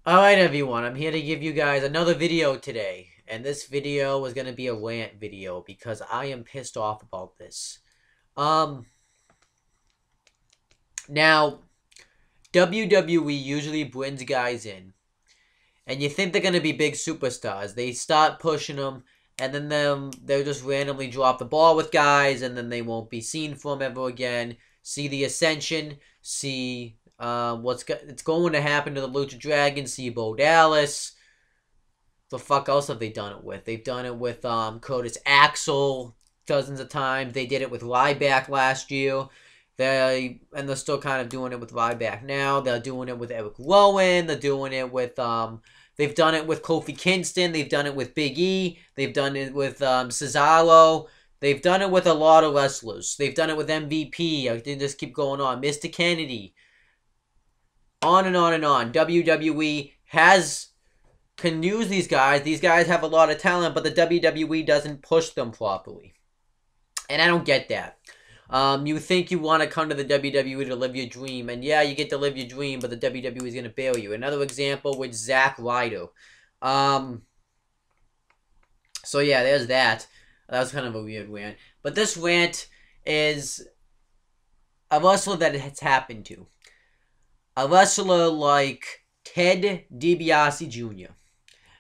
Alright everyone, I'm here to give you guys another video today. And this video is going to be a rant video because I am pissed off about this. Now, WWE usually brings guys in. And you think they're going to be big superstars. They start pushing them, and then they'll just randomly drop the ball with guys, and then they won't be seen from ever again. See the Ascension, see it's going to happen to the Lucha Dragon, see Bo Dallas. The fuck else have they done it with? They've done it with Curtis Axel dozens of times. They did it with Ryback last year. They're still kind of doing it with Ryback now. They're doing it with Eric Rowan. They're doing it with they've done it with Kofi Kingston. They've done it with Big E. They've done it with Cesaro. They've done it with a lot of wrestlers. They've done it with MVP. I can just keep going on. Mr. Kennedy. On and on and on. WWE can use these guys. These guys have a lot of talent, but the WWE doesn't push them properly. And I don't get that. You think you want to come to the WWE to live your dream, and yeah, you get to live your dream, but the WWE is going to bail you. Another example with Zack Ryder. So yeah, there's that. That was kind of a weird rant. But this rant is a wrestler that it's happened to. A wrestler like Ted DiBiase Jr.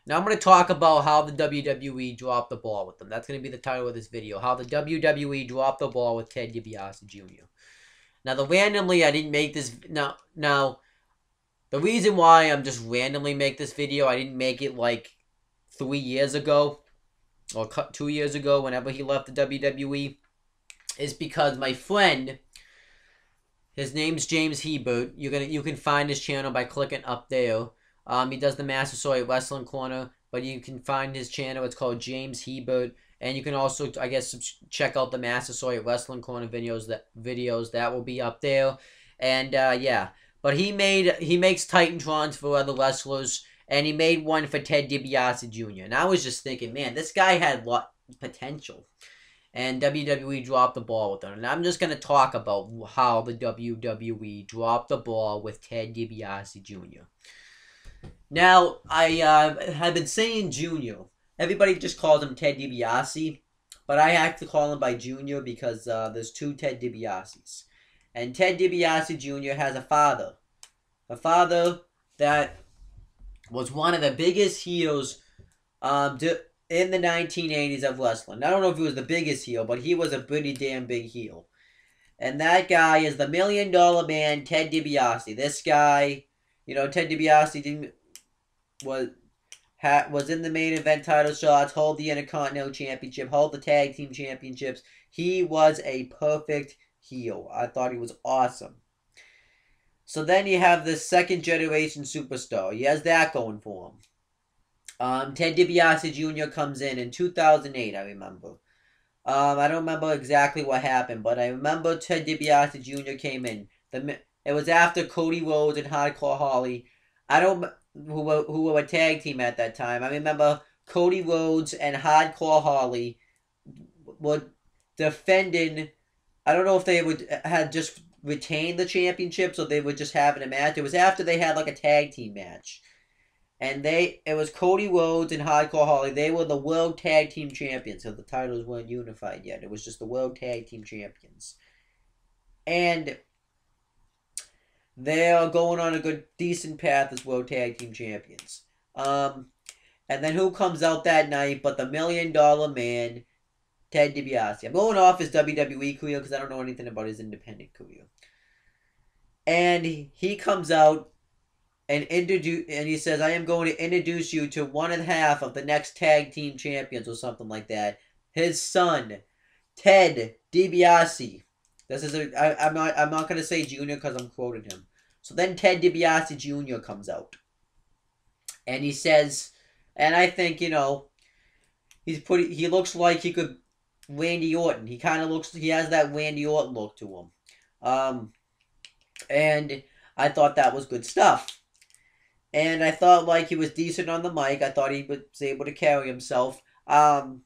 Now I'm going to talk about how the WWE dropped the ball with them. That's going to be the title of this video. How the WWE dropped the ball with Ted DiBiase Jr. Now, randomly, I didn't make this... Now, the reason why I'm just randomly make this video, I didn't make it like 3 years ago. Or 2 years ago, whenever he left the WWE. Is because my friend... His name's James Hebert. You can find his channel by clicking up there. He does the Massasoit Wrestling Corner, but you can find his channel. It's called James Hebert, and you can also, I guess, check out the Massasoit Wrestling Corner videos. That will be up there, and yeah. But he makes Titantrons for other wrestlers, and he made one for Ted DiBiase Jr. And I was just thinking, man, this guy had a lot of potential. And WWE dropped the ball with him. And I'm just going to talk about how the WWE dropped the ball with Ted DiBiase Jr. Now, I have been saying Junior. Everybody just calls him Ted DiBiase. But I have to call him by Junior because there's two Ted DiBiases. And Ted DiBiase Jr. has a father. A father that was one of the biggest heels in the 1980s of wrestling. I don't know if he was the biggest heel, but he was a pretty damn big heel. And that guy is the $1 Million Man, Ted DiBiase. This guy, you know, Ted DiBiase was in the main event title shots, hold the Intercontinental Championship, hold the Tag Team Championships. He was a perfect heel. I thought he was awesome. So then you have this second generation superstar. He has that going for him. Ted DiBiase Jr. comes in 2008, I remember. I don't remember exactly what happened, but I remember Ted DiBiase Jr. came in. It was after Cody Rhodes and Hardcore Holly. Who were a tag team at that time. I remember Cody Rhodes and Hardcore Holly were defending. I don't know if they had just retained the championships or they were just having a match. It was after they had like a tag team match. And it was Cody Rhodes and Hardcore Holly. They were the World Tag Team Champions. So the titles weren't unified yet. It was just the World Tag Team Champions. And they are going on a decent path as World Tag Team Champions. And then who comes out that night but the $1 Million Man, Ted DiBiase. I'm going off his WWE career because I don't know anything about his independent career. And he comes out and he says, I am going to introduce you to one and a half of the next tag team champions or something like that. His son, Ted DiBiase. This is I'm not gonna say Junior because I'm quoting him. So then Ted DiBiase Jr. comes out. And he says, and I think, you know, he looks like he could Randy Orton. He has that Randy Orton look to him. And I thought that was good stuff. And I thought, like, he was decent on the mic. I thought he was able to carry himself. And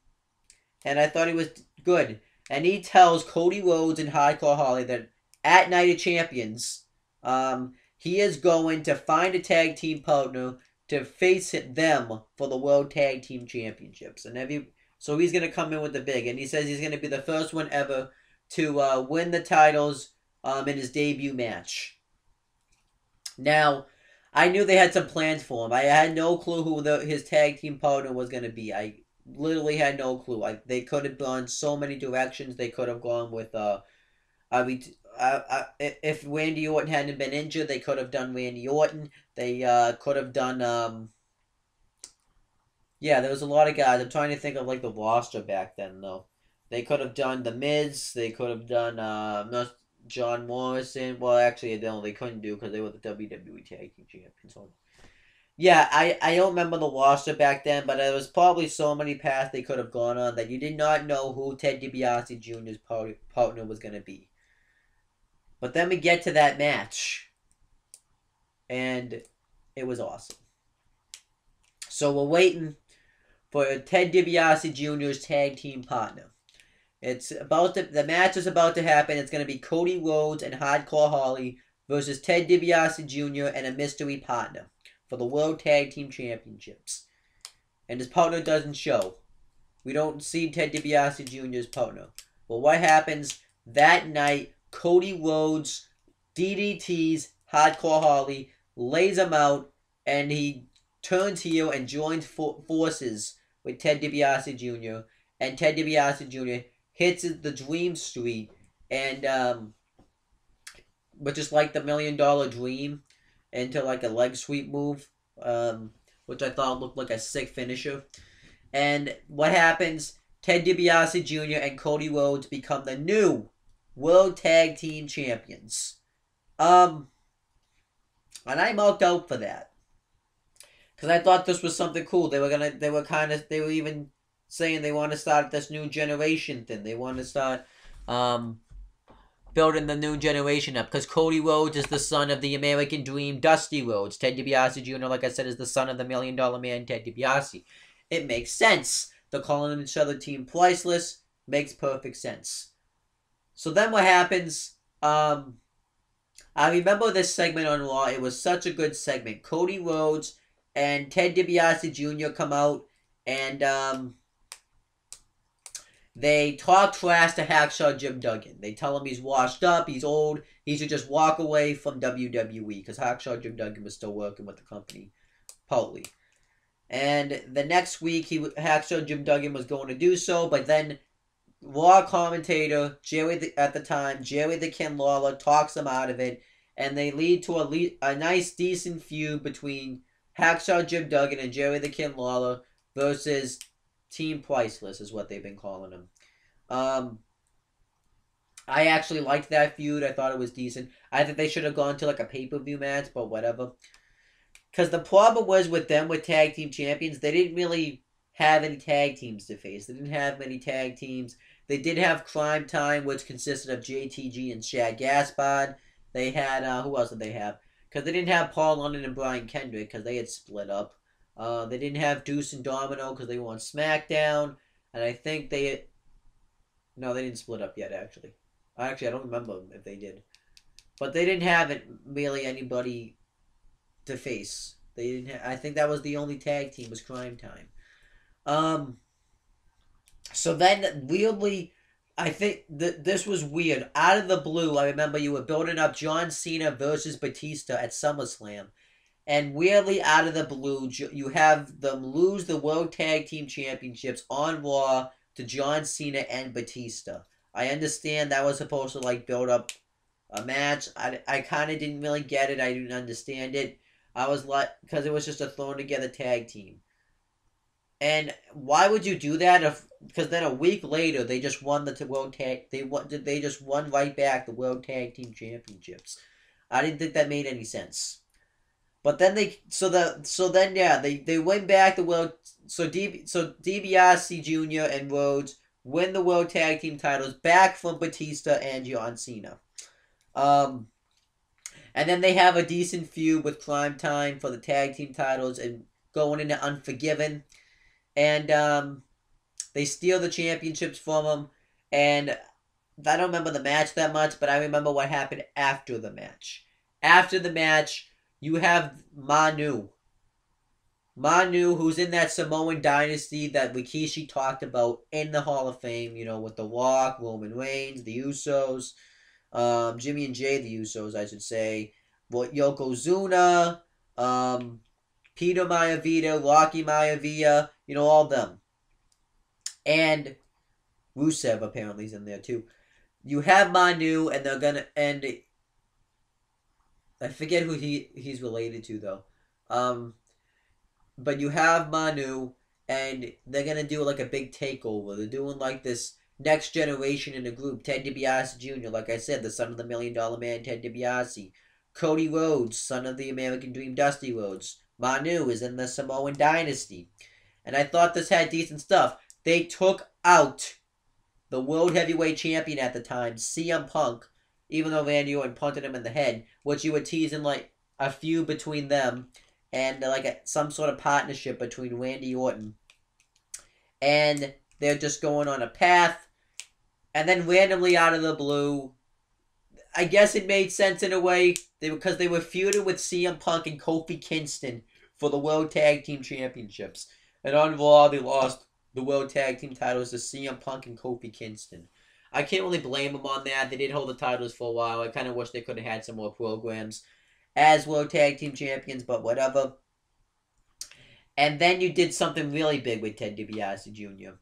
I thought he was good. And he tells Cody Rhodes and Hardcore Holly that at Night of Champions, he is going to find a tag team partner to face them for the World Tag Team Championships. So he's going to come in with the big, and he says he's going to be the first one ever to win the titles in his debut match. Now, I knew they had some plans for him. I had no clue who his tag team partner was going to be. I literally had no clue. They could have gone so many directions. They could have gone with if Randy Orton hadn't been injured, they could have done Randy Orton. They could have done yeah, there was a lot of guys. I'm trying to think of like the roster back then though. They could have done The Miz. They could have done John Morrison. Well, actually, they couldn't do because they were the WWE Tag Team Champions. Yeah, I don't remember the roster back then, but there was probably so many paths they could have gone on that you did not know who Ted DiBiase Jr.'s partner was going to be. But then we get to that match, and it was awesome. So we're waiting for Ted DiBiase Jr.'s tag team partner. The match is about to happen. It's going to be Cody Rhodes and Hardcore Holly versus Ted DiBiase Jr. and a mystery partner for the World Tag Team Championships. And his partner doesn't show. We don't see Ted DiBiase Jr.'s partner. Well, what happens that night? Cody Rhodes DDTs Hardcore Holly, lays him out, and he turns heel and joins forces with Ted DiBiase Jr. And Ted DiBiase Jr. hits the Dream Street, and which is like the $1 Million Dream, into like a leg sweep move, which I thought looked like a sick finisher. And what happens? Ted DiBiase Jr. and Cody Rhodes become the new World Tag Team Champions. And I marked out for that. Because I thought this was something cool. They were even saying they want to start this new generation thing. They want to start building the new generation up. Because Cody Rhodes is the son of the American Dream, Dusty Rhodes. Ted DiBiase Jr., like I said, is the son of the $1 Million Man, Ted DiBiase. It makes sense. They're calling each other Team Priceless. Makes perfect sense. So then what happens? I remember this segment on Raw. It was such a good segment. Cody Rhodes and Ted DiBiase Jr. come out, and they talk trash to Hacksaw Jim Duggan. They tell him he's washed up, he's old, he should just walk away from WWE, because Hacksaw Jim Duggan was still working with the company, partly. And the next week, Hacksaw Jim Duggan was going to do so, but then Raw commentator, Jerry the King Lawler, talks him out of it, and they lead to a nice, decent feud between Hacksaw Jim Duggan and Jerry the King Lawler versus Team Priceless, is what they've been calling him. I actually liked that feud. I thought it was decent. I think they should have gone to like a pay-per-view match, but whatever. Because the problem was with them, with tag team champions, they didn't really have any tag teams to face. They didn't have many tag teams. They did have Crime Time, which consisted of JTG and Shad Gaspard. They had, who else did they have? Because they didn't have Paul London and Brian Kendrick, because they had split up. They didn't have Deuce and Domino, because they were on SmackDown. And I think no, they didn't split up yet, actually. I don't remember if they did. But they didn't have really anybody to face. They didn't. I think that was the only tag team, was Crime Time. So then, weirdly, I think this was weird. Out of the blue, I remember you were building up John Cena versus Batista at SummerSlam. And weirdly, out of the blue, you have them lose the World Tag Team Championships on Raw to John Cena and Batista. I understand that was supposed to, like, build up a match. I kind of didn't really get it. I didn't understand it. I was like, because it was just a thrown together tag team. And why would you do that? Because then a week later they just won the World Tag. They just won right back the World Tag Team Championships. I didn't think that made any sense. But then they win back the world. So DiBiase Jr. and Rhodes win the World Tag Team titles back from Batista and John Cena. And then they have a decent feud with Crime Time for the tag team titles and going into Unforgiven. And they steal the championships from them. And I don't remember the match that much, but I remember what happened after the match. After the match, you have Manu Manu, who's in that Samoan dynasty that Rikishi talked about in the Hall of Fame, you know, with The Rock, Roman Reigns, the Usos, Jimmy and Jay, the Usos, I should say, what Yokozuna, Peter Maivia, Rocky Maivia, you know, all of them. And Rusev apparently is in there too. You have Manu, and they're gonna, and I forget who he's related to though. But you have Manu, and they're gonna do like a big takeover. They're doing like this next generation in the group. Ted DiBiase Jr., like I said, the son of the $1 Million Man, Ted DiBiase. Cody Rhodes, son of the American Dream, Dusty Rhodes. Manu is in the Samoan dynasty. And I thought this had decent stuff. They took out the World Heavyweight Champion at the time, CM Punk, even though Randy Orton punted him in the head, which you were teasing like a feud between them and like some sort of partnership between Randy Orton. And they're just going on a path. And then randomly out of the blue, I guess it made sense in a way because they were feuding with CM Punk and Kofi Kingston for the World Tag Team Championships. And on Raw, they lost the World Tag Team titles to CM Punk and Kofi Kingston. I can't really blame them on that. They did hold the titles for a while. I kind of wish they could have had some more programs as World Tag Team Champions, but whatever. And then you did something really big with Ted DiBiase Jr.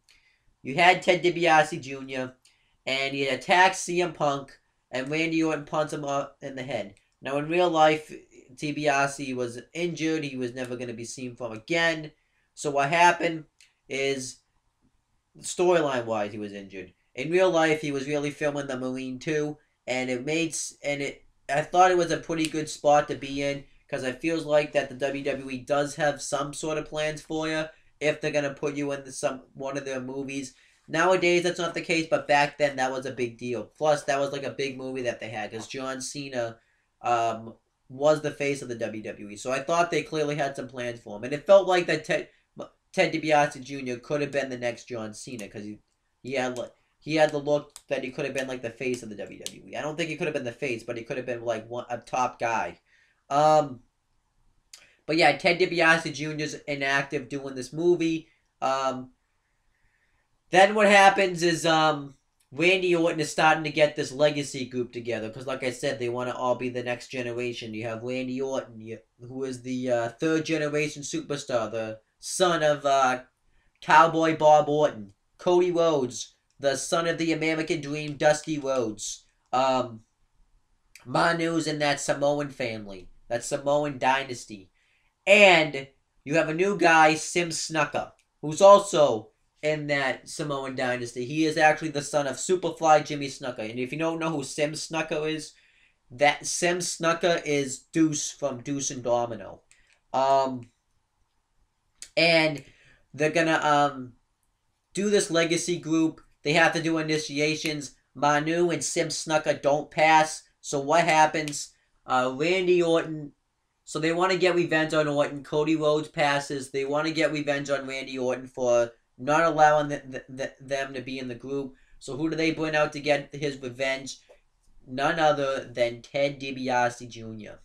You had Ted DiBiase Jr., and he attacked CM Punk, and Randy Orton punts him up in the head. Now, in real life, DiBiase was injured. He was never going to be seen from again. So what happened is, storyline-wise, he was injured. In real life, he was really filming The Marine 2, and I thought it was a pretty good spot to be in, because it feels like that the WWE does have some sort of plans for you if they're going to put you into one of their movies. Nowadays, that's not the case, but back then, that was a big deal. Plus, that was like a big movie that they had, because John Cena was the face of the WWE. So I thought they clearly had some plans for him. And it felt like that Ted DiBiase Jr. could have been the next John Cena, because he had the look that he could have been like the face of the WWE. I don't think he could have been the face, but he could have been like a top guy. But yeah, Ted DiBiase Jr. is inactive doing this movie. Then what happens is Randy Orton is starting to get this legacy group together. Because like I said, they want to all be the next generation. You have Randy Orton, who is the third generation superstar. The son of Cowboy Bob Orton. Cody Rhodes, the son of the American Dream, Dusty Rhodes. Manu's in that Samoan family. That Samoan dynasty. And you have a new guy, Sim Snuka, who's also in that Samoan dynasty. He is actually the son of Superfly Jimmy Snuka. And if you don't know who Sim Snuka is, that Sim Snuka is Deuce from Deuce and Domino. And they're gonna do this legacy group. They have to do initiations. Manu and Sim Snuka don't pass. So what happens? Randy Orton. So they want to get revenge on Orton. Cody Rhodes passes. They want to get revenge on Randy Orton for not allowing them to be in the group. So who do they bring out to get his revenge? None other than Ted DiBiase Jr.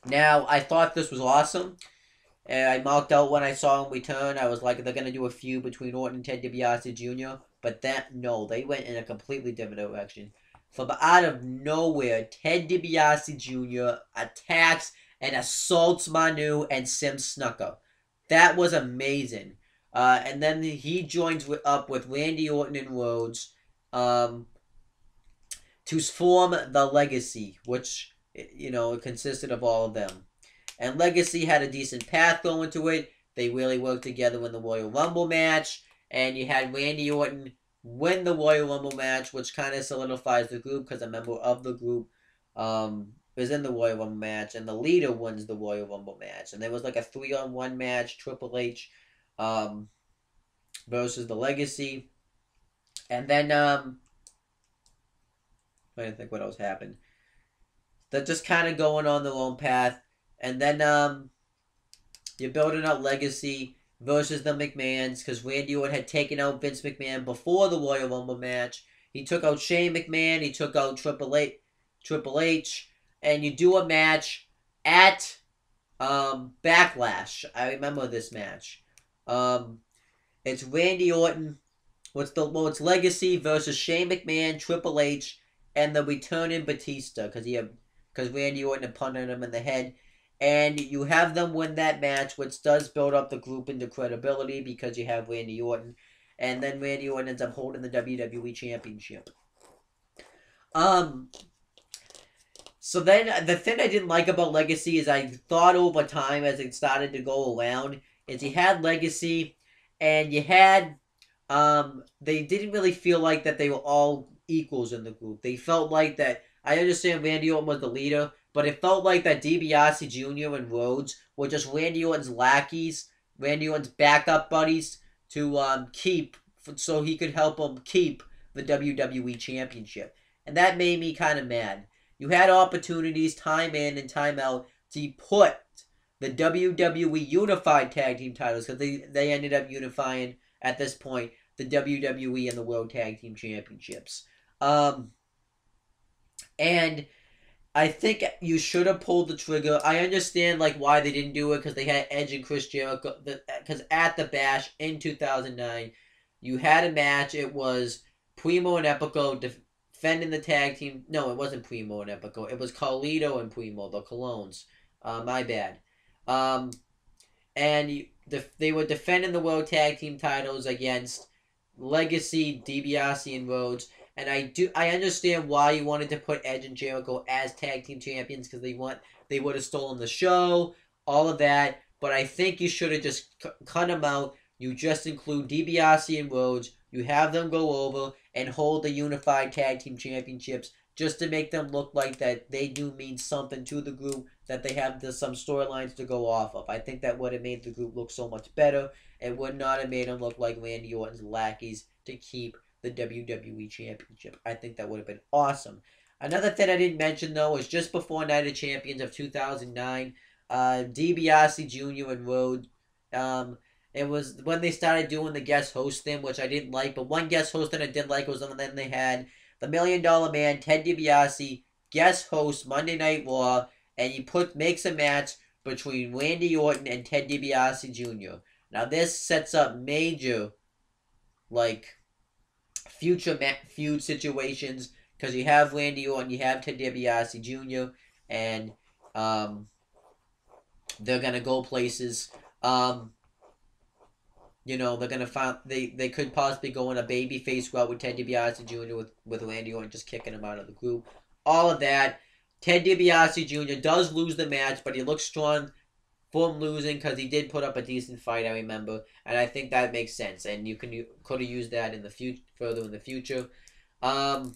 Now, I thought this was awesome. And I marked out when I saw him return. I was like, they're going to do a feud between Orton and Ted DiBiase Jr. But no, they went in a completely different direction. From out of nowhere, Ted DiBiase Jr. attacks and assaults Manu and Sim Snuka. That was amazing. And then he joins up with Randy Orton and Rhodes to form the Legacy, which, consisted of all of them. And Legacy had a decent path going to it. They really worked together in the Royal Rumble match. And you had Randy Orton win the Royal Rumble match, which kind of solidifies the group because a member of the group is in the Royal Rumble match, and the leader wins the Royal Rumble match. And there was like a 3-on-1 match, Triple H versus the Legacy. And then, I didn't think what else happened. They're just kind of going on their own path. And then you're building up Legacy versus the McMahons, because Randy Orton had taken out Vince McMahon before the Royal Rumble match. He took out Shane McMahon. He took out Triple H. And you do a match at Backlash. I remember this match. It's Randy Orton. It's Legacy versus Shane McMahon, Triple H, and the returning Batista because Randy Orton had punted him in the head. And you have them win that match, which does build up the group into credibility because you have Randy Orton. And then Randy Orton ends up holding the WWE Championship. So then, the thing I didn't like about Legacy is I thought over time as it started to go around, is you had Legacy, and you had, they didn't really feel like that they were all equals in the group. They felt like that, I understand Randy Orton was the leader, but it felt like that DiBiase Jr. and Rhodes were just Randy Orton's lackeys, Randy Orton's backup buddies to keep, so he could help him keep the WWE Championship. And that made me kind of mad. You had opportunities time in and time out to put the WWE Unified Tag Team titles, because they ended up unifying, at this point, the WWE and the World Tag Team Championships. And I think you should have pulled the trigger. I understand like why they didn't do it, because they had Edge and Chris Jericho. Because at the Bash in 2009, you had a match. It was Primo and Epico defending the tag team. No, it wasn't Primo and Epico. It was Carlito and Primo, the Colognes. My bad. And they were defending the World Tag Team titles against Legacy, DiBiase, and Rhodes. And I understand why you wanted to put Edge and Jericho as tag team champions, because they would have stolen the show, all of that. But I think you should have just cut them out. You just include DiBiase and Rhodes. You have them go over and hold the unified tag team championships, just to make them look like that they do mean something to the group, that they have some storylines to go off of. I think that would have made the group look so much better. It would not have made them look like Randy Orton's lackeys to keep the WWE Championship. I think that would have been awesome. Another thing I didn't mention, though, was just before Night of Champions of 2009, DiBiase Jr. and Rhodes, it was when they started doing the guest host thing, which I didn't like, but one guest host that I did like was when they had the $1 Million Man, Ted DiBiase, guest host Monday Night Raw, and he makes a match between Randy Orton and Ted DiBiase Jr. Now this sets up major, future feud situations, because you have Randy Orton, you have Ted DiBiase Jr., and they're gonna go places. They're gonna find they could possibly go in a babyface route with Ted DiBiase Jr. with Randy Orton just kicking him out of the group. All of that. Ted DiBiase Jr. does lose the match, but he looks strong from losing, because he did put up a decent fight, I remember, and I think that makes sense. And you could have used that in the further in the future. And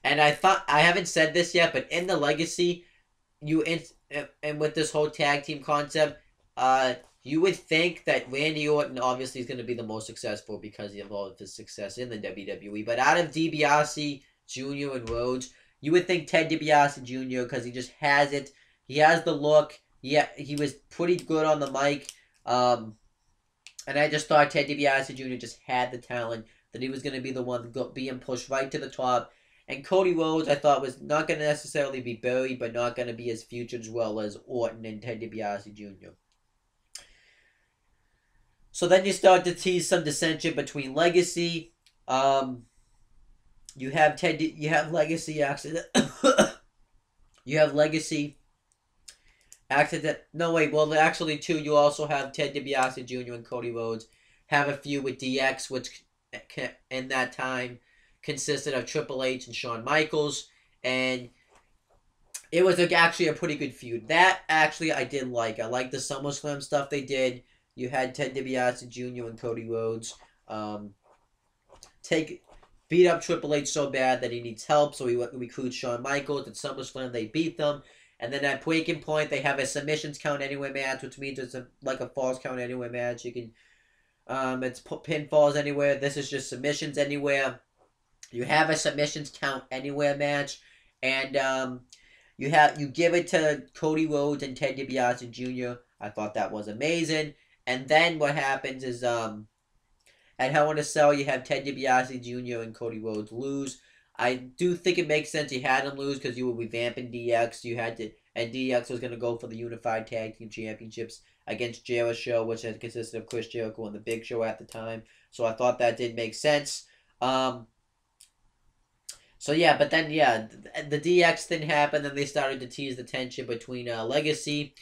I haven't said this yet, but in the Legacy, and with this whole tag team concept, you would think that Randy Orton obviously is going to be the most successful because of all of his success in the WWE. But out of DiBiase Jr. and Rhodes, you would think Ted DiBiase Jr., because he just has it. He has the look. Yeah, he was pretty good on the mic. And I just thought Ted DiBiase Jr. just had the talent, that he was going to be the one being pushed right to the top. And Cody Rhodes, I thought, was not going to necessarily be buried, but not going to be as featured as well as Orton and Ted DiBiase Jr. So then you start to tease some dissension between Legacy. You have Legacy accident. You have Legacy accident. No, wait. Well, actually, too, you also have Ted DiBiase Jr. and Cody Rhodes have a feud with DX, which in that time consisted of Triple H and Shawn Michaels. And it was actually a pretty good feud. That, actually, I did like. I liked the SummerSlam stuff they did. You had Ted DiBiase Jr. and Cody Rhodes beat up Triple H so bad that he needs help, so he recruits Shawn Michaels. At SummerSlam, they beat them. And then at Breaking Point, they have a submissions count anywhere match, which means it's like a falls count anywhere match. You can, it's pinfalls anywhere. This is just submissions anywhere. You have a submissions count anywhere match, and you give it to Cody Rhodes and Ted DiBiase Jr. I thought that was amazing. And then what happens is, at Hell in a Cell, you have Ted DiBiase Jr. and Cody Rhodes lose. I do think it makes sense you had him lose because you were revamping DX. You had to, and DX was going to go for the Unified Tag Team Championships against Jericho, which had consisted of Chris Jericho and the Big Show at the time. So I thought that did make sense. So yeah, but then yeah, the DX thing happened. Then they started to tease the tension between Legacy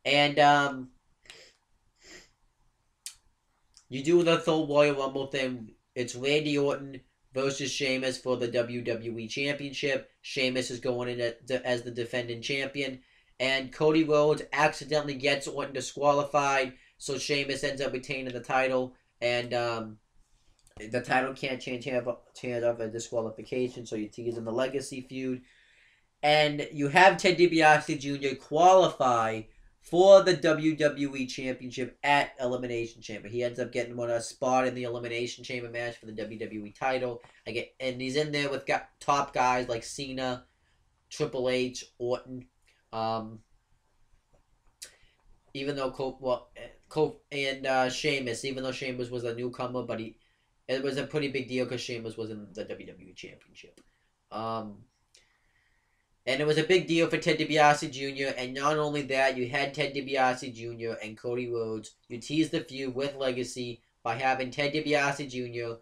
and you do the whole Royal Rumble thing. It's Randy Orton versus Sheamus for the WWE Championship. Sheamus is going in as the defending champion. And Cody Rhodes accidentally gets Orton disqualified. So Sheamus ends up retaining the title. And the title can't change hands off a disqualification. So you're teasing the Legacy feud. And you have Ted DiBiase Jr. qualify for the WWE Championship at Elimination Chamber. He ends up getting a spot in the Elimination Chamber match for the WWE title. And he's in there with top guys like Cena, Triple H, Orton. Even though Sheamus, even though Sheamus was a newcomer, but it was a pretty big deal because Sheamus was in the WWE Championship. And it was a big deal for Ted DiBiase Jr. And not only that, you had Ted DiBiase Jr. and Cody Rhodes. You teased the feud with Legacy by having Ted DiBiase Jr.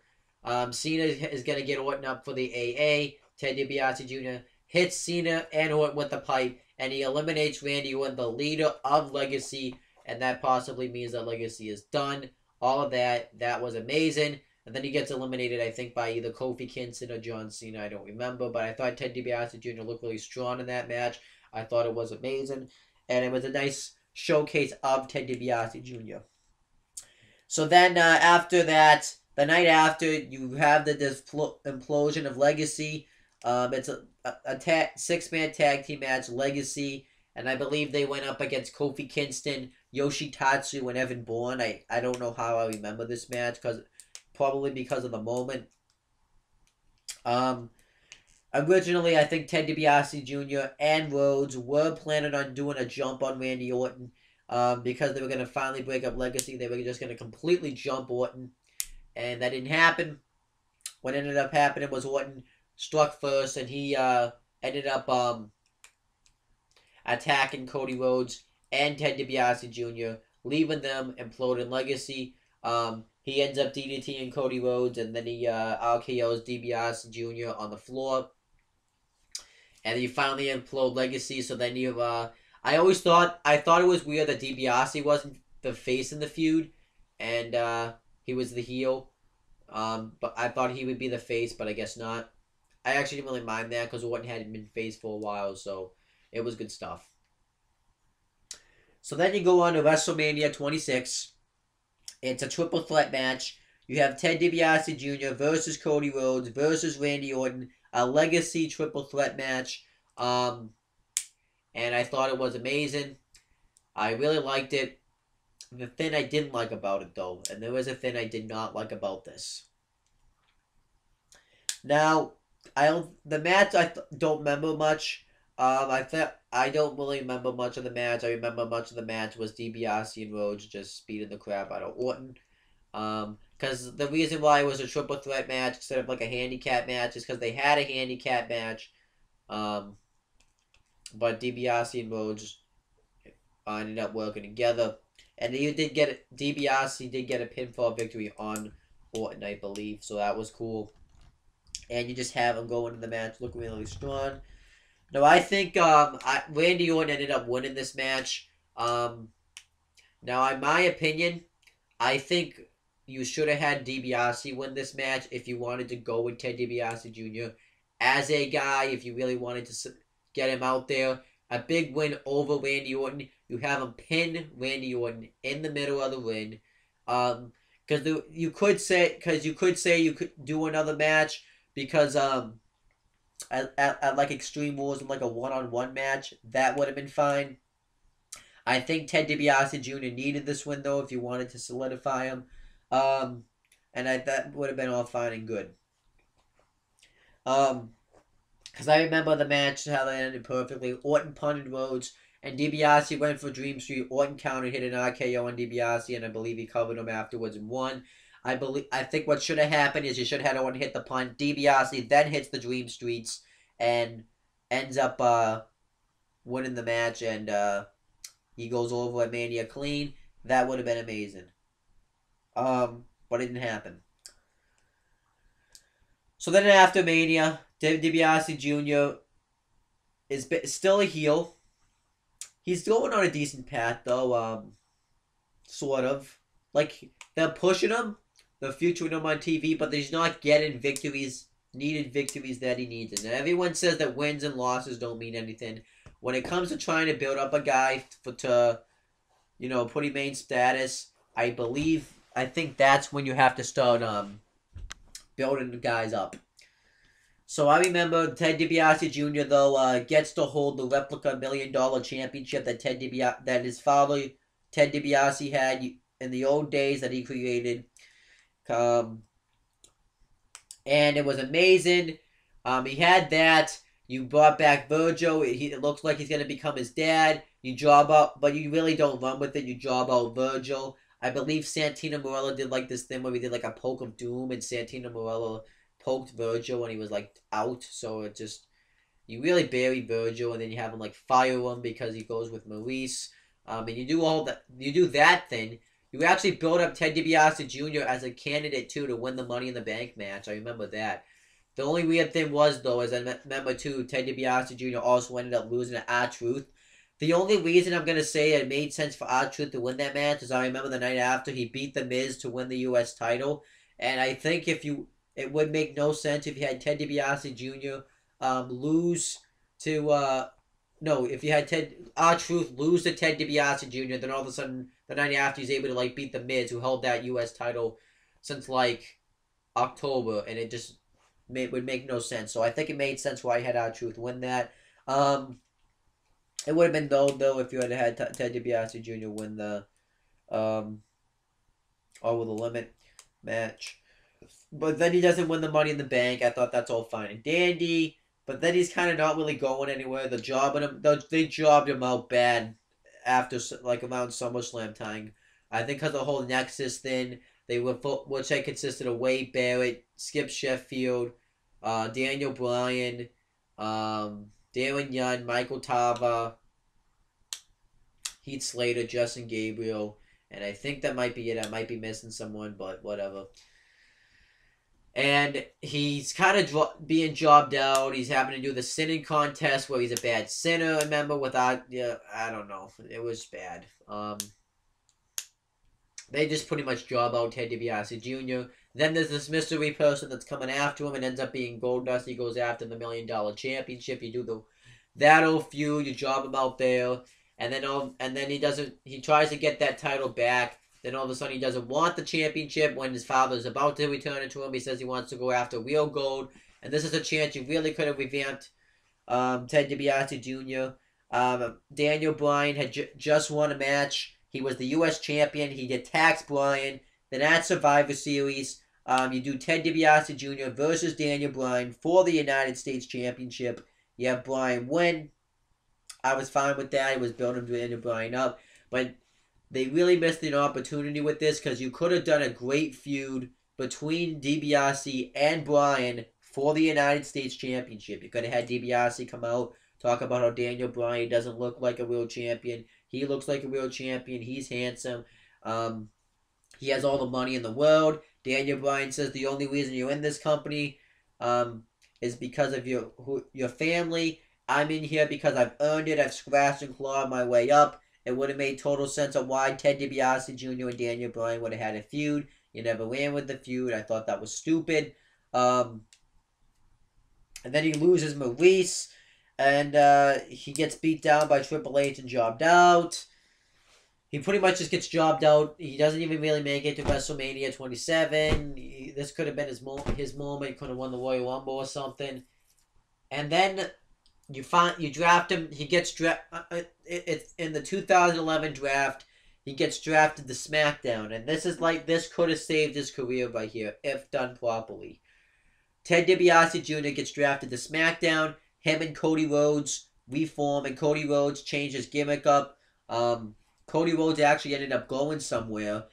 Cena is going to get Orton up for the AA. Ted DiBiase Jr. hits Cena and Orton with the pipe. And he eliminates Randy Orton, the leader of Legacy. And that possibly means that Legacy is done. All of that was amazing. And then he gets eliminated, I think, by either Kofi Kingston or John Cena. I don't remember. But I thought Ted DiBiase Jr. looked really strong in that match. I thought it was amazing. And it was a nice showcase of Ted DiBiase Jr. So then after that, the night after, you have the implosion of Legacy. It's a six-man tag team match, Legacy. And I believe they went up against Kofi Kingston, Yoshitatsu, and Evan Bourne. I don't know how I remember this match probably because of the moment. Originally, I think Ted DiBiase Jr. and Rhodes were planning on doing a jump on Randy Orton because they were going to finally break up Legacy. They were just going to completely jump Orton, and that didn't happen. What ended up happening was Orton struck first, and he ended up attacking Cody Rhodes and Ted DiBiase Jr., leaving them imploding Legacy. He ends up DDTing Cody Rhodes, and then he RKO's DiBiase Jr. on the floor. And he finally implode Legacy, so then you have... I thought it was weird that DiBiase wasn't the face in the feud, and he was the heel. But I thought he would be the face, but I guess not. I actually didn't really mind that, because Orton hadn't been face for a while, so it was good stuff. So then you go on to WrestleMania 26. It's a triple threat match. You have Ted DiBiase Jr. versus Cody Rhodes versus Randy Orton. A Legacy triple threat match. And I thought it was amazing. I really liked it. The thing I didn't like about it, though, and there was a thing I did not like about this. Now, the match I don't remember much. I don't really remember much of the match. I remember much of the match was DiBiase and Rhodes just beating the crap out of Orton. Because the reason why it was a triple threat match instead of like a handicap match is because they had a handicap match. But DiBiase and Rhodes ended up working together. And DiBiase did get a pinfall victory on Orton, I believe. So that was cool. And you just have him go into the match looking really strong. No, I think Randy Orton ended up winning this match. Now, in my opinion, I think you should have had DiBiase win this match if you wanted to go with Ted DiBiase Jr. as a guy, if you really wanted to get him out there. A big win over Randy Orton. You have him pin Randy Orton in the middle of the ring. Because you could say you could do another match because at like Extreme Rules in like a one-on-one match, that would have been fine. I think Ted DiBiase Jr. needed this win though if you wanted to solidify him. And that would have been all fine and good. Because I remember the match, how that ended perfectly. Orton punted Rhodes, and DiBiase went for Dream Street. Orton countered, hit an RKO on DiBiase, and I believe he covered him afterwards and won. I think what should have happened is you should have had one hit the punt. DiBiase then hits the Dream Streets and ends up winning the match, and he goes over at Mania clean. That would have been amazing. But it didn't happen. So then after Mania, Ted DiBiase Jr. is still a heel. He's going on a decent path, though, sort of. Like, they're pushing him, the future with him on TV, but he's not getting needed victories that he needs. And everyone says that wins and losses don't mean anything. When it comes to trying to build up a guy to put him main status, I think that's when you have to start building the guys up. So I remember Ted DiBiase Jr. though gets to hold the replica $1 million championship that his father Ted DiBiase had in the old days that he created. And it was amazing. He had that. You brought back Virgil. It looks like he's going to become his dad. You job out, but you really don't run with it. You job out Virgil. I believe Santino Marella did like this thing where we did like a poke of doom, and Santino Marella poked Virgil when he was like out. So it just, you really bury Virgil, and then you have him like fire him because he goes with Maurice. And you do all that. You do that thing. You actually build up Ted DiBiase Jr. as a candidate too to win the Money in the Bank match. I remember that. The only weird thing was, though, is I remember, too, Ted DiBiase Jr. also ended up losing to R-Truth. The only reason I'm going to say it made sense for R-Truth to win that match is I remember the night after he beat The Miz to win the U.S. title. And I think it would make no sense if you had Ted DiBiase Jr. Lose to... if you had R-Truth lose to Ted DiBiase Jr., then all of a sudden, the night after, he's able to, like, beat The Miz, who held that U.S. title since, like, October. And it just... would make no sense. So I think it made sense why I had R-Truth win that. It would have been though if you had had Ted DiBiase Jr. win the Over the Limit match. But then he doesn't win the Money in the Bank. I thought that's all fine and dandy. But then he's kind of not really going anywhere. They jobbed him out bad after like around SummerSlam time. I think because the whole Nexus thing. Which I consisted of Wade Barrett, Skip Sheffield, Daniel Bryan, Darren Young, Michael Tava, Heath Slater, Justin Gabriel, and I think that might be it. I might be missing someone, but whatever. And he's kind of being jobbed out. He's having to do the sinning contest where he's a bad sinner, remember, I don't know. It was bad. They just pretty much job out Ted DiBiase Jr. Then there's this mystery person that's coming after him and ends up being Goldust. He goes after the $1 million championship. You do that old feud. You job him out there, and then he tries to get that title back. Then all of a sudden he doesn't want the championship when his father's about to return it to him. He says he wants to go after real gold, and this is a chance you really could have revamped Ted DiBiase Jr. Daniel Bryan had just won a match. He was the U.S. champion. He attacks Bryan. Then at Survivor Series, you do Ted DiBiase Jr. versus Daniel Bryan for the United States Championship. You have Bryan win. I was fine with that. It was building Daniel Bryan up. But they really missed an opportunity with this because you could have done a great feud between DiBiase and Bryan for the United States Championship. You could have had DiBiase come out, talk about how Daniel Bryan doesn't look like a real champion. He looks like a real champion. He's handsome. He has all the money in the world. Daniel Bryan says the only reason you're in this company is because of your family. I'm in here because I've earned it. I've scratched and clawed my way up. It would have made total sense of why Ted DiBiase Jr. and Daniel Bryan would have had a feud. You never ran with the feud. I thought that was stupid. And then he loses Maurice. And he gets beat down by Triple H and jobbed out. He pretty much just gets jobbed out. He doesn't even really make it to WrestleMania 27. This could have been his moment. He could have won the Royal Rumble or something. And then you draft him. He gets drafted. It's in the 2011 draft. He gets drafted to SmackDown, and this could have saved his career right here if done properly. Ted DiBiase Jr. gets drafted to SmackDown. Him and Cody Rhodes reform, and Cody Rhodes changed his gimmick up. Cody Rhodes actually ended up going somewhere.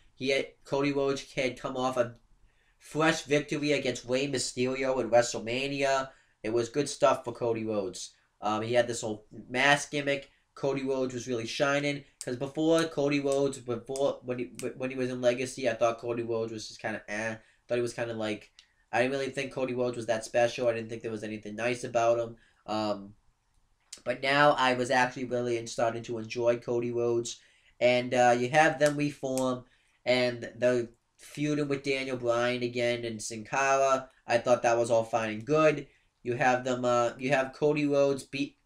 Cody Rhodes had come off a fresh victory against Rey Mysterio in WrestleMania. It was good stuff for Cody Rhodes. He had this whole mask gimmick. Cody Rhodes was really shining because before when he was in Legacy, I thought Cody Rhodes was just kind of Thought he was kind of like, I didn't really think Cody Rhodes was that special. I didn't think there was anything nice about him. But now I was actually really starting to enjoy Cody Rhodes, and you have them reform, and the feuding with Daniel Bryan again and Sin Cara. I thought that was all fine and good. You have them. You have Cody Rhodes beat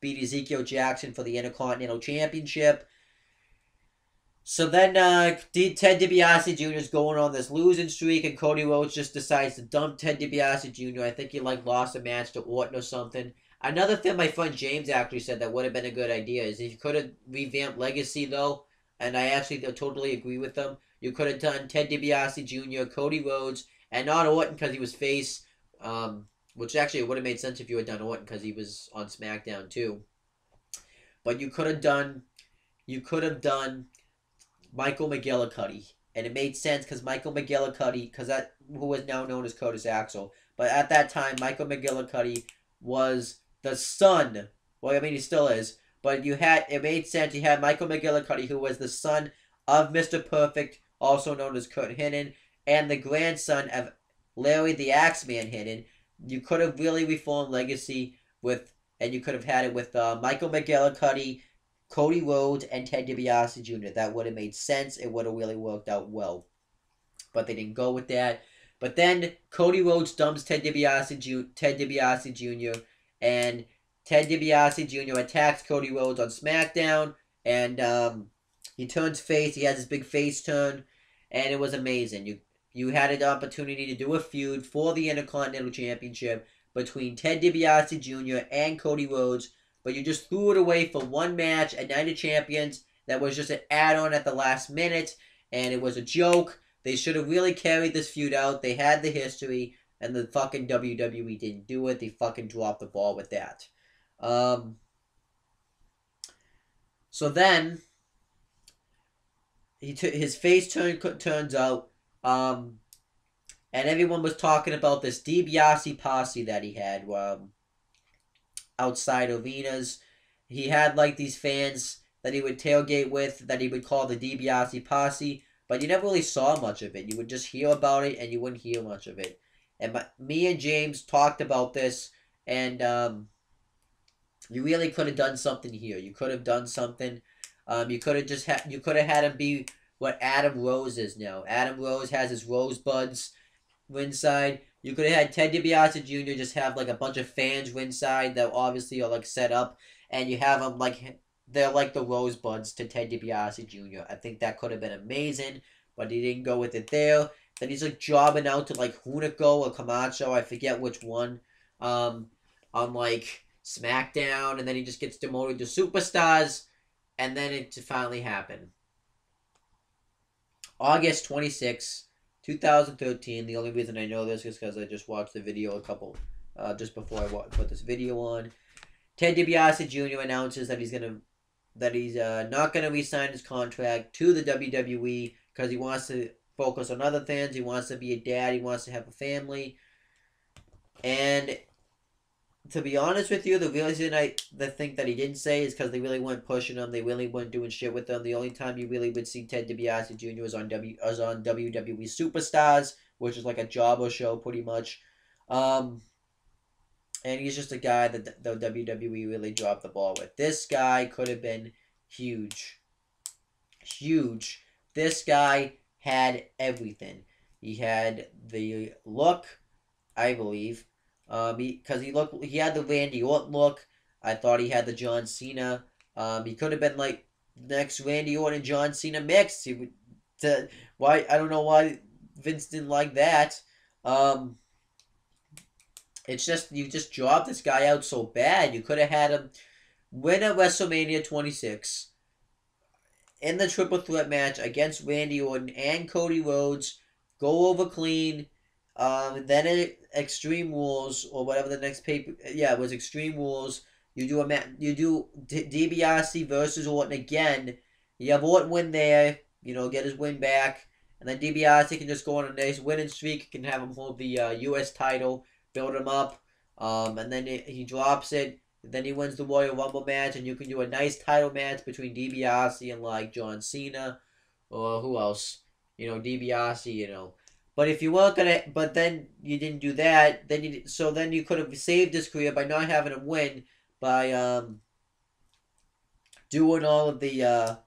Ezekiel Jackson for the Intercontinental Championship. So then Ted DiBiase Jr. is going on this losing streak, and Cody Rhodes just decides to dump Ted DiBiase Jr. I think he lost a match to Orton or something. Another thing my friend James actually said that would have been a good idea is if you could have revamped Legacy though, and I actually totally agree with them. You could have done Ted DiBiase Jr., Cody Rhodes, and not Orton because he was face. Which actually would have made sense if you had done Orton because he was on SmackDown too. But you could have done Michael McGillicuddy, and it made sense because Michael McGillicuddy, who is now known as Curtis Axel, but at that time Michael McGillicuddy was the son. Well, I mean he still is, but it made sense. You had Michael McGillicuddy, who was the son of Mr. Perfect, also known as Kurt Hennig, and the grandson of Larry the Axeman Hennig. You could have really reformed Legacy and you could have had it with Michael McGillicuddy, Cody Rhodes, and Ted DiBiase Jr. That would have made sense. It would have really worked out well. But they didn't go with that. But then Cody Rhodes dumps Ted DiBiase Jr. And Ted DiBiase Jr. attacks Cody Rhodes on SmackDown. And he turns face. He has his big face turn. And it was amazing. You had an opportunity to do a feud for the Intercontinental Championship between Ted DiBiase Jr. and Cody Rhodes, but you just threw it away for one match at Night of Champions that was just an add-on at the last minute, and it was a joke. They should have really carried this feud out. They had the history, and the fucking WWE didn't do it. They fucking dropped the ball with that. So then, his face turns out, and everyone was talking about this DiBiase posse that he had outside arenas. He had these fans that he would tailgate with that he would call the DiBiase posse, but you never really saw much of it. You would just hear about it, and you wouldn't hear much of it. And me and James talked about this, and you really could have done something here. You could have done something. You could have had him be what Adam Rose is now. Adam Rose has his rosebuds ringside. You could have had Ted DiBiase Jr. just have a bunch of fans ringside that obviously are set up, and you have them they're like the rosebuds to Ted DiBiase Jr. I think that could have been amazing, but he didn't go with it there. Then he's jobbing out to Hunico or Camacho, I forget which one, on SmackDown, and then he just gets demoted to Superstars, and then it finally happened. August 26, 2013. The only reason I know this is because I just watched the video just before I put this video on. Ted DiBiase Jr. announces that he's not gonna re-sign his contract to the WWE because he wants to focus on other things. He wants to be a dad. He wants to have a family. And to be honest with you, the reason I think that he didn't say is because they really weren't pushing him. They really weren't doing shit with him. The only time you really would see Ted DiBiase Jr. was on WWE Superstars, which is a jobber show pretty much. And he's just a guy that the WWE really dropped the ball with. This guy could have been huge. Huge. This guy had everything. He had the look, I believe. Because he had the Randy Orton look. I thought he had the John Cena. He could have been next Randy Orton and John Cena mix. I don't know why Vince didn't like that. It's just you just dropped this guy out so bad. You could have had him win at WrestleMania 26 in the triple threat match against Randy Orton and Cody Rhodes. Go over clean. Then at Extreme Rules or whatever the next paper. Yeah, it was Extreme Rules. You do DiBiase versus Orton again. You have Orton win there. Get his win back, And then DiBiase can just go on a nice winning streak. Can have him hold the U.S. title, build him up, and then he drops it. Then he wins the Royal Rumble match, and you can do a nice title match between DiBiase and like John Cena, or who else? DiBiase. But if you weren't gonna, but then you didn't do that. Then you could have saved his career by not having him win by doing all of the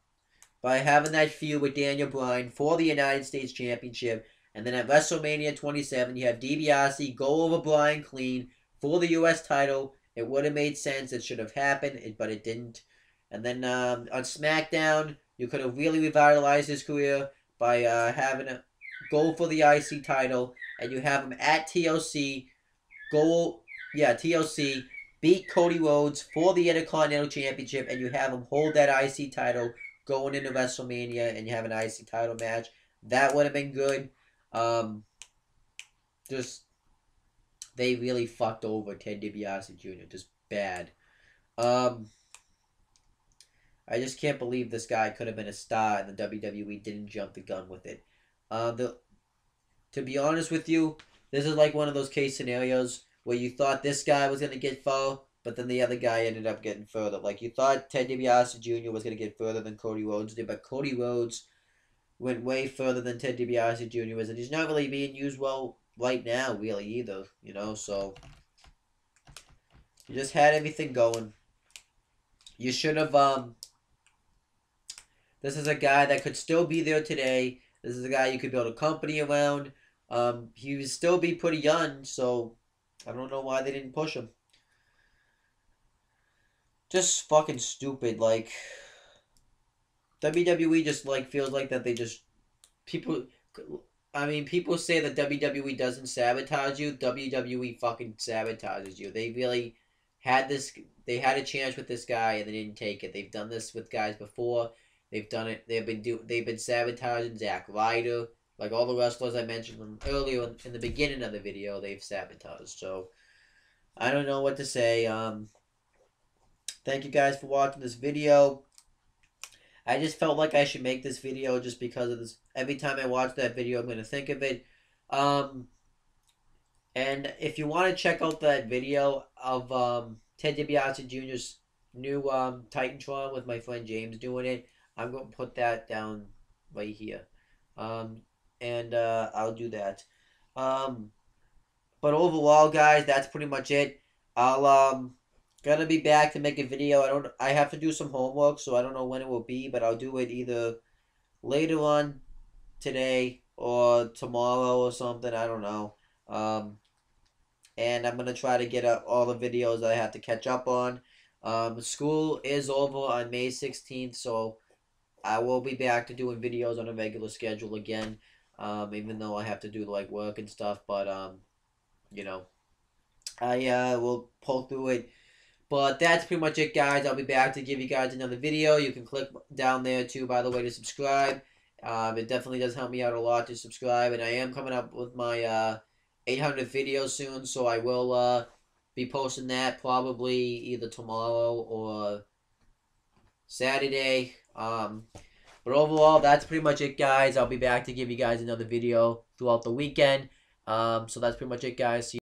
by having that feud with Daniel Bryan for the United States Championship. And then at WrestleMania 27, you have DiBiase go over Bryan clean for the U.S. title. It would have made sense. It should have happened, but it didn't. And then on SmackDown, you could have really revitalized his career by having him go for the IC title. And you have him at TLC, TLC, beat Cody Rhodes for the Intercontinental Championship. And you have him hold that IC title going into WrestleMania, and you have an IC title match. That would have been good. They really fucked over Ted DiBiase Jr. Just bad. I just can't believe this guy could have been a star and the WWE didn't jump the gun with it. To be honest with you, this is like one of those case scenarios where you thought this guy was going to get far, but then the other guy ended up getting further. Like, you thought Ted DiBiase Jr. was going to get further than Cody Rhodes did, but Cody Rhodes went way further than Ted DiBiase Jr. was, and he's not really being used well right now, really, either, so you just had everything going. You should have, this is a guy that could still be there today. This is a guy you could build a company around. He would still be pretty young, so I don't know why they didn't push him. Just fucking stupid. Like, WWE just feels like that they just people say that WWE doesn't sabotage you. WWE fucking sabotages you. They really had this. They had a chance with this guy and they didn't take it. They've done this with guys before. They've done it. They've been sabotaging Zack Ryder. Like all the wrestlers I mentioned earlier in the beginning of the video, they've sabotaged. So I don't know what to say. Thank you guys for watching this video. I just felt like I should make this video just because of this. Every time I watch that video, I'm going to think of it. And if you want to check out that video of Ted DiBiase Jr.'s new Titantron with my friend James doing it, I'm going to put that down right here. And I'll do that. But overall, guys, that's pretty much it. I'll gonna be back to make a video. I have to do some homework, so I don't know when it will be, but I'll do it either later on today or tomorrow or something. I don't know. And I'm gonna try to get all the videos that I have to catch up on. School is over on May 16th, so I will be back to doing videos on a regular schedule again. Even though I have to do like work and stuff, but I will pull through it. But that's pretty much it, guys. I'll be back to give you guys another video. You can click down there, too, by the way, to subscribe. It definitely does help me out a lot to subscribe. And I am coming up with my 800 videos soon, so I will be posting that probably either tomorrow or Saturday. But overall, that's pretty much it, guys. I'll be back to give you guys another video throughout the weekend. So that's pretty much it, guys. See you.